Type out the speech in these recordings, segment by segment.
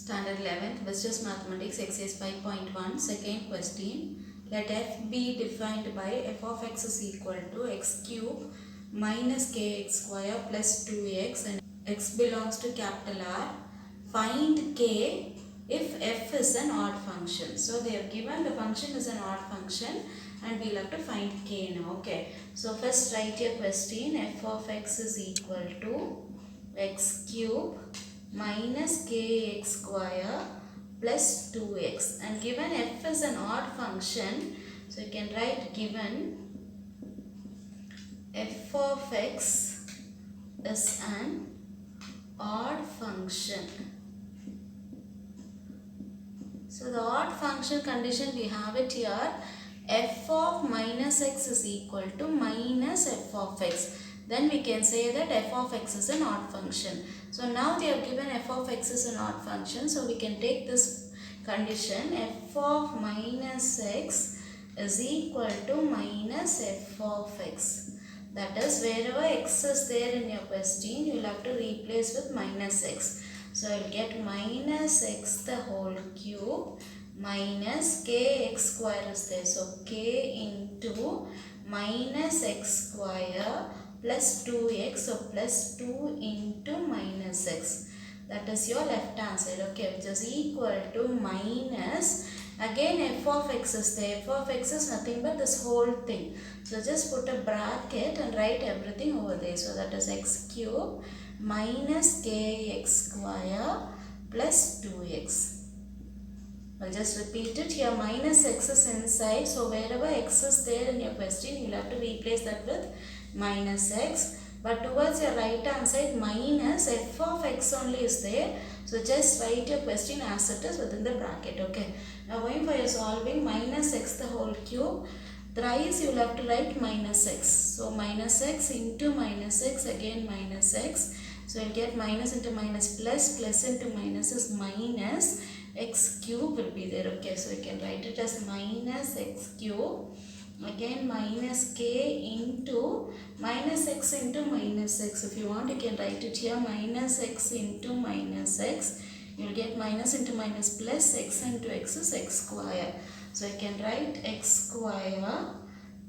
Standard 11th Business Mathematics Exercise 5.1 Second question. Let f be defined by f of x is equal to x cube minus kx square plus 2x and x belongs to capital R. Find k if f is an odd function. So they have given the function is an odd function and we'll have to find k now. Okay. So first write your question. F of x is equal to x cube minus kx square plus 2x, and given f is an odd function, so you can write given f of x is an odd function. So the odd function condition we have it here, f of minus x is equal to minus f of x. Then we can say that f of x is an odd function. So now they have given f of x is an odd function. So we can take this condition, f of minus x is equal to minus f of x. That is, wherever x is there in your question, you will have to replace with minus x. So I will get minus x the whole cube minus kx square is there. So k into minus x square plus 2x, so plus 2 into minus x. That is your left hand side, okay, which is equal to minus, again f of x is there. F of x is nothing but this whole thing. So just put a bracket and write everything over there. So that is x cube minus kx square plus 2x. I'll just repeat it here. Minus x is inside. So wherever x is there in your question, you'll have to replace that with minus x. But towards your right hand side, minus f of x only is there. So just write your question as it is within the bracket. Okay. Now going for your solving, minus x the whole cube. Thrice you will have to write minus x. So minus x into minus x, again minus x. So you'll get minus into minus plus, plus into minus is minus. X cube will be there. Okay, so we can write it as minus x cube, again minus k into minus x into minus x. If you want, you can write it here, minus x into minus x. You will get minus into minus plus, x into x is x square. So you can write x square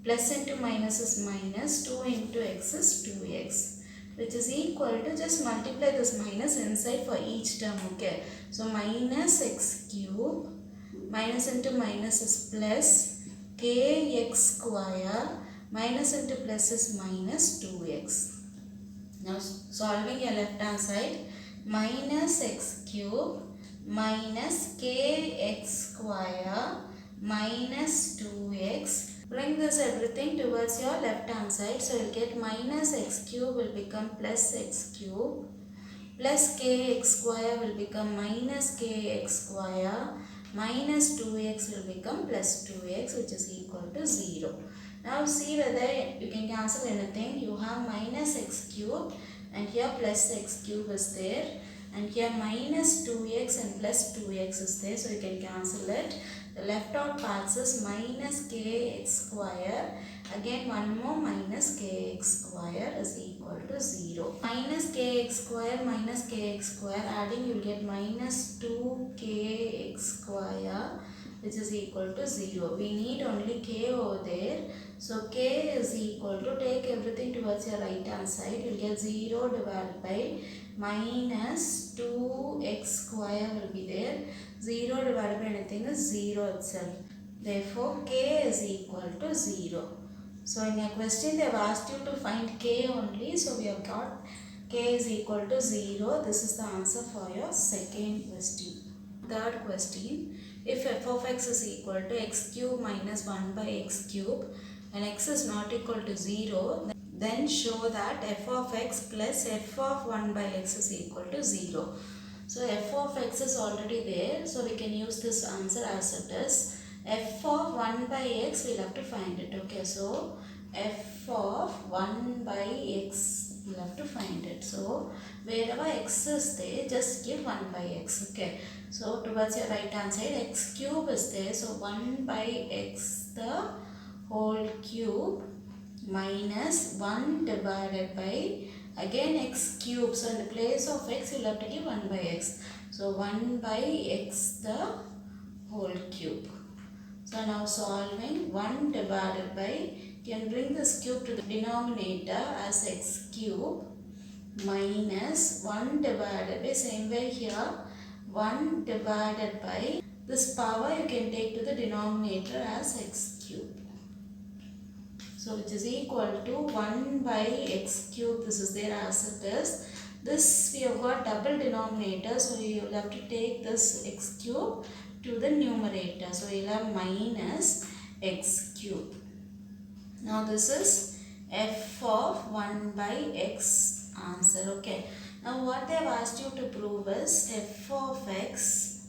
plus into minus is minus, 2 into x is 2x. Which is equal to, just multiply this minus inside for each term. Okay, so minus x cube minus into minus is plus kx square minus into plus is minus 2x. Now solving your left hand side, minus x cube minus kx square minus 2x. Bring this everything towards your left hand side. So you'll get minus x cube will become plus x cube plus kx square will become minus kx square minus 2x will become plus 2x, which is equal to 0. Now see whether you can cancel anything. You have minus x cube and here plus x cube is there, and here minus 2x and plus 2x is there, so you can cancel it. The left out parts is minus kx square, again one more minus kx square is equal to 0. Minus kx square adding, you will get minus 2kx square, which is equal to 0. We need only k over there. So k is equal to, take everything towards your right hand side, you will get 0 divided by minus 2x square will be there. 0 divided by anything is 0 itself. Therefore, k is equal to 0. So in your question they have asked you to find k only. So we have got k is equal to 0. This is the answer for your second question. Third question. If f of x is equal to x cube minus 1 by x cube and x is not equal to 0, then show that f of x plus f of 1 by x is equal to 0. So f of x is already there, so we can use this answer as it is. F of 1 by x, we'll have to find it. Okay, so f of 1 by x, we'll have to find it. So wherever x is there, just give 1 by x. Okay, so towards your right hand side, x cube is there, so 1 by x the whole cube minus 1 divided by, again x cube. So in the place of x, you will have to give 1 by x. So 1 by x the whole cube. So now solving 1 divided by, can bring this cube to the denominator as x cube minus 1 divided by, same way here, 1 divided by, this power you can take to the denominator as x cube. So which is equal to 1 by x cube, this is there as it is. This we have got double denominator, so you will have to take this x cube to the numerator. So you will have minus x cube. Now this is f of 1 by x answer. Okay. Now what they have asked you to prove is f of x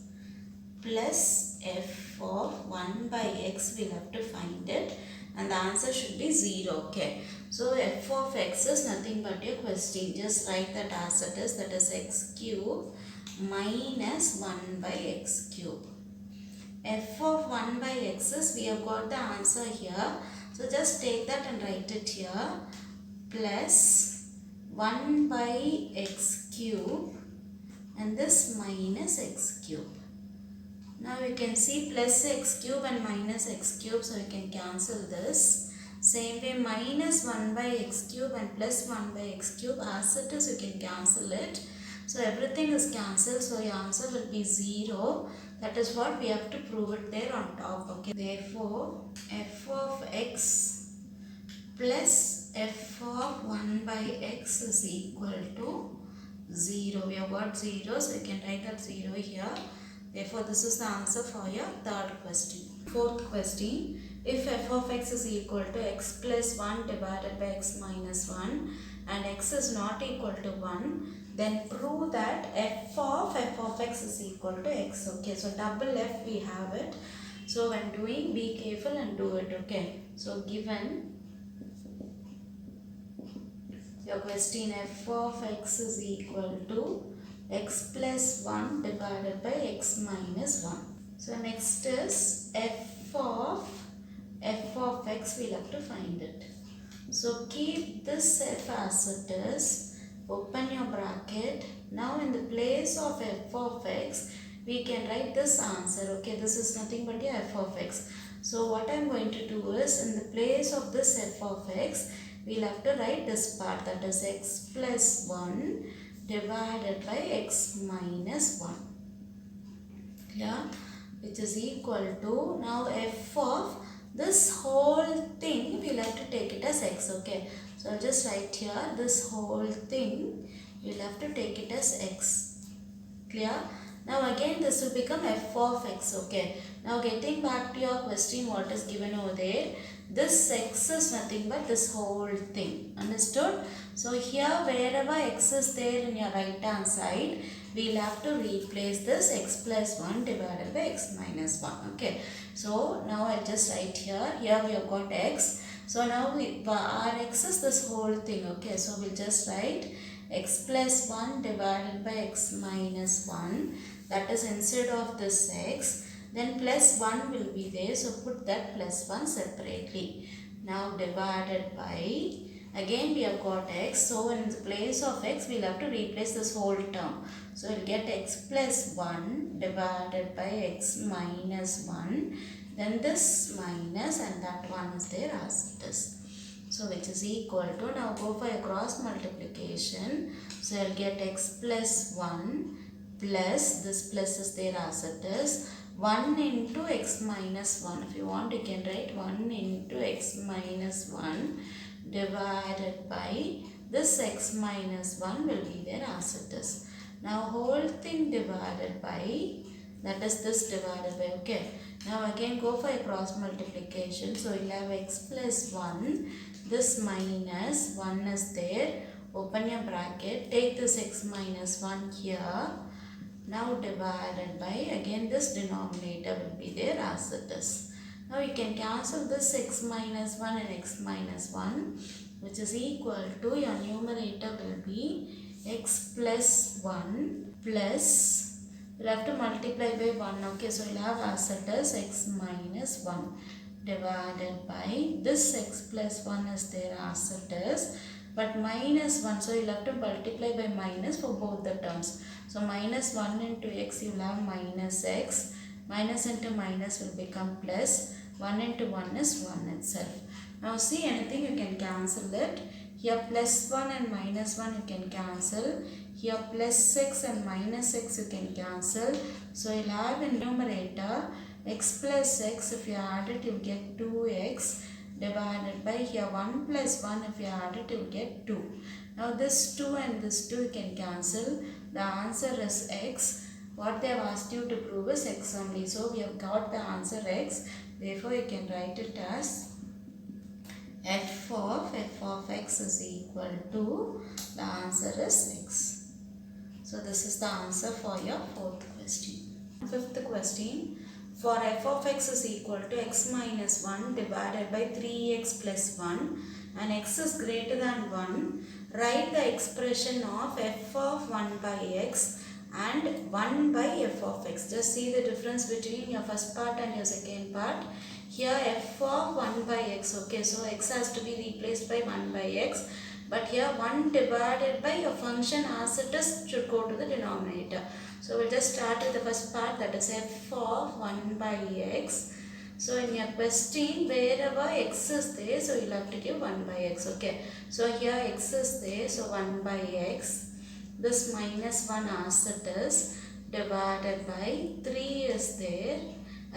plus f of 1 by x, we will have to find it. And the answer should be 0. Okay. So f of x is nothing but your question. Just write that as it is. That is x cube minus 1 by x cube. F of 1 by x is, we have got the answer here. So just take that and write it here. Plus 1 by x cube and this minus x cube. Now you can see plus x cube and minus x cube, so you can cancel this. Same way minus 1 by x cube and plus 1 by x cube, as it is you can cancel it. So everything is cancelled, so your answer will be 0. That is what we have to prove it there on top. Okay. Therefore f of x plus f of 1 by x is equal to 0. We have got 0, so you can write that 0 here. Therefore, this is the answer for your third question. Fourth question, if f of x is equal to x plus 1 divided by x minus 1 and x is not equal to 1, then prove that f of x is equal to x. Okay, so double f we have it. So when doing, be careful and do it. Okay, so given your question, f of x is equal to x plus 1 divided by x minus 1. So next is f of x, we will have to find it. So keep this f as it is, open your bracket. Now in the place of f of x, we can write this answer. Okay, this is nothing but your f of x. So what I am going to do is, in the place of this f of x, we will have to write this part, that is x plus 1 divided by x minus 1. Yeah, which is equal to, now f of this whole thing, we will have to take it as x. Okay, so I'll just write here, this whole thing, you will have to take it as x. Clear? Now again this will become f of x. Okay, now getting back to your question, what is given over there, this x is nothing but this whole thing. Understood? So here wherever x is there in your right hand side, we will have to replace this x plus 1 divided by x minus 1. Okay, so now I'll just write here, we have got x. So now our x is this whole thing. Okay, so we'll just write x plus 1 divided by x minus 1, that is instead of this x, then plus 1 will be there, so put that plus 1 separately. Now divided by, again we have got x, so in the place of x we will have to replace this whole term. So we'll get x plus 1 divided by x minus 1, then this minus and that one is there as it is. So which is equal to, now go for a cross multiplication. So I'll get x plus 1 plus, this plus is there as it is, 1 into x minus 1. If you want, you can write 1 into x minus 1 divided by this x minus 1 will be there as it is. Now whole thing divided by, that is this divided by. Okay, now again go for a cross multiplication. So you'll have x plus 1, this minus 1 is there, open your bracket, take this x minus 1 here. Now divided by, again this denominator will be there as it is. Now you can cancel this x minus 1 and x minus 1, which is equal to, your numerator will be x plus 1 plus, we'll have to multiply by 1. Okay, so we'll have as it is x minus 1 divided by this x plus 1 is there as it is. but minus 1, so you'll have to multiply by minus for both the terms. So minus 1 into x, you'll have minus x, minus into minus will become plus, 1 into 1 is 1 itself. Now see, anything you can cancel it. Here plus 1 and minus 1 you can cancel. Here plus 6 and minus 6 you can cancel. So you'll have in numerator x plus x, if you add it you'll get 2x divided by here 1 plus 1, if you add it you'll get 2. Now this 2 and this 2 you can cancel. The answer is x. What they have asked you to prove is x only. So we have got the answer x. Therefore you can write it as f of x is equal to, the answer is x. So this is the answer for your fourth question. Fifth question, for f of x is equal to x minus 1 divided by 3x plus 1 and x is greater than 1, write the expression of f of 1 by x and 1 by f of x. Just see the difference between your first part and your second part. Here f of 1 by x, okay, so x has to be replaced by 1 by x, but here 1 divided by your function as it is should go to the denominator. So we'll just start with the first part, that is f of 1 by x. So in your question, wherever x is there, so you'll have to give 1 by x, okay. So here x is there, so 1 by x. This minus 1 as it is, divided by 3 is there.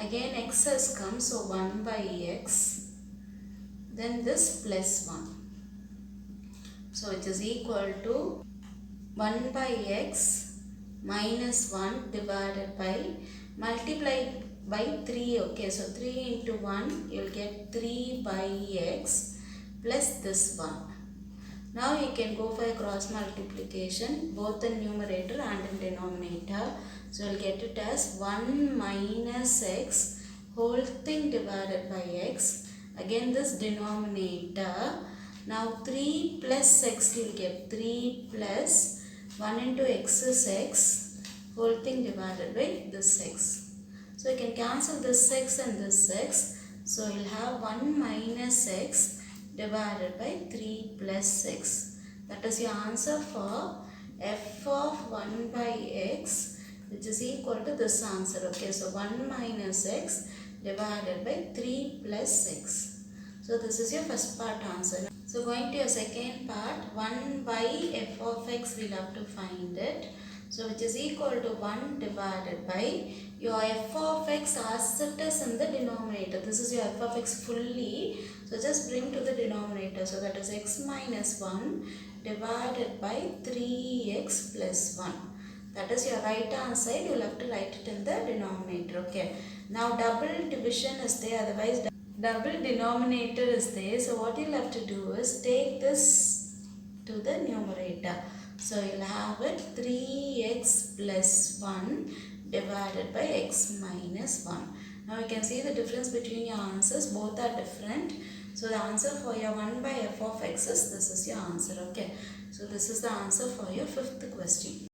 Again x has come, so 1 by x. Then this plus 1. So it is equal to 1 by x minus 1 divided by, multiply by 3, okay. So 3 into 1, you'll get 3 by x plus this 1. Now you can go for a cross multiplication, both in numerator and in denominator. So you'll get it as 1 minus x whole thing divided by x. Again this denominator. Now 3 plus x, you'll get 3 plus 1 into x is x whole thing divided by this x. So you can cancel this x and this x. So you'll have 1 minus x divided by 3 plus x. That is your answer for f of 1 by x, which is equal to this answer, okay. So 1 minus x divided by 3 plus x. So this is your first part answer. So going to your second part, 1 by f of x, we'll have to find it. So which is equal to 1 divided by your f of x as it is in the denominator. This is your f of x fully. So just bring to the denominator. So that is x minus 1 divided by 3x plus 1. That is your right hand side. You will have to write it in the denominator. Okay. Now double division is there. Otherwise double denominator is there. So what you'll have to do is take this to the numerator. So you'll have it 3x plus 1 divided by x minus 1. Now you can see the difference between your answers. Both are different. So the answer for your 1 by f of x is, this is your answer, okay. So this is the answer for your fifth question.